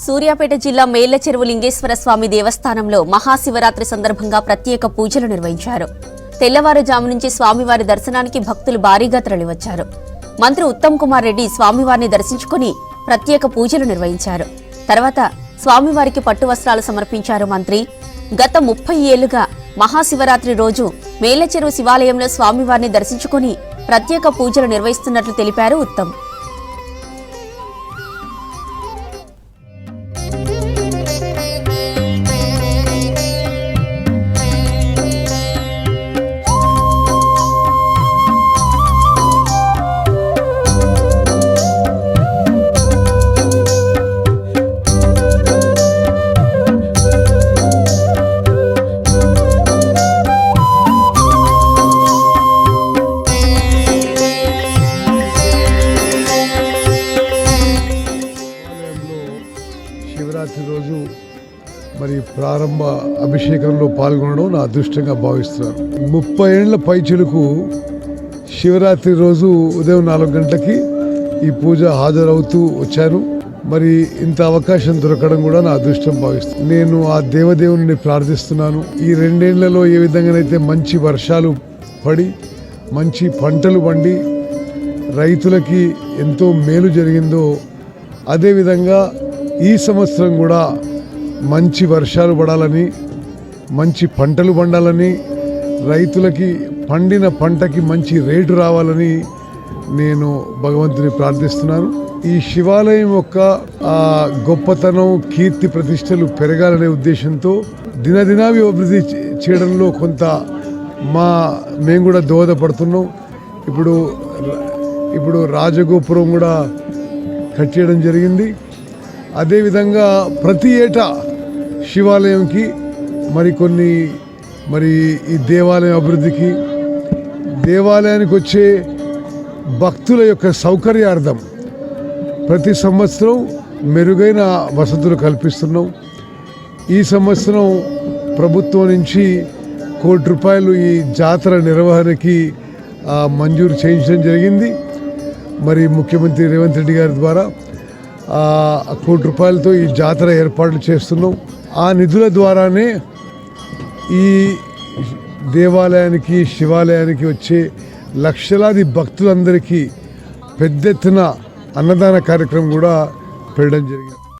సూర్యాపేట జిల్లా మేళ్లచెరువు లింగేశ్వర స్వామి దేవస్థానంలో మహాశివరాత్రి సందర్భంగా ప్రత్యేక పూజలు నిర్వహించారు. తెల్లవారుజాము నుంచి స్వామివారి దర్శనానికి భక్తులు భారీగా తరలివచ్చారు. మంత్రి ఉత్తమ్ కుమార్ రెడ్డి స్వామివారిని దర్శించుకుని ప్రత్యేక పూజలు నిర్వహించారు. తర్వాత స్వామివారికి పట్టు వస్త్రాలు సమర్పించారు. మంత్రి గత 30 ఏళ్లుగా మహాశివరాత్రి రోజు మేళ్లచెరువు శివాలయంలో స్వామివారిని దర్శించుకుని ప్రత్యేక పూజలు నిర్వహిస్తున్నట్లు తెలిపారు ఉత్తమ్. శివరాత్రి రోజు మరి ప్రారంభ అభిషేకంలో పాల్గొనడం నా అదృష్టంగా భావిస్తున్నాను. 30 ఏళ్ల పైచిలుకు శివరాత్రి రోజు ఉదయం 4 గంటలకి ఈ పూజ హాజరవుతూ వచ్చాను. మరి ఇంత అవకాశం దొరకడం కూడా నా అదృష్టం భావిస్తున్నాను. నేను ఆ దేవదేవుని ప్రార్థిస్తున్నాను. ఈ 2 ఏళ్లలో ఏ విధంగానైతే మంచి వర్షాలు పడి మంచి పంటలు పండి రైతులకి ఎంతో మేలు జరిగిందో అదేవిధంగా ఈ సంవత్సరం కూడా మంచి వర్షాలు పడాలని, మంచి పంటలు పండాలని, రైతులకి పండిన పంటకి మంచి రేటు రావాలని నేను భగవంతుని ప్రార్థిస్తున్నాను. ఈ శివాలయం యొక్క గొప్పతనం, కీర్తి ప్రతిష్టలు పెరగాలనే ఉద్దేశంతో దినదినాభివృద్ధి చేయడంలో కొంత మేము కూడా దోహదపడుతున్నాం. ఇప్పుడు రాజగోపురం కూడా కట్టేయడం జరిగింది. అదేవిధంగా ప్రతి ఏటా శివాలయంకి మరి ఈ దేవాలయం అభివృద్ధికి, దేవాలయానికి వచ్చే భక్తుల యొక్క సౌకర్యార్థం ప్రతి సంవత్సరం మెరుగైన వసతులు కల్పిస్తున్నాం. ఈ సంవత్సరం ప్రభుత్వం నుంచి ₹1 కోటి ఈ జాతర నిర్వహణకి మంజూరు చేయించడం జరిగింది. మరి ముఖ్యమంత్రి రేవంత్ రెడ్డి గారి ద్వారా ₹1 కోటి ఈ జాతర ఏర్పాట్లు చేస్తున్నాం. ఆ నిధుల ద్వారానే ఈ దేవాలయానికి, శివాలయానికి వచ్చే లక్షలాది భక్తులందరికీ పెద్ద ఎత్తున అన్నదాన కార్యక్రమం కూడా పెట్టడం జరిగింది.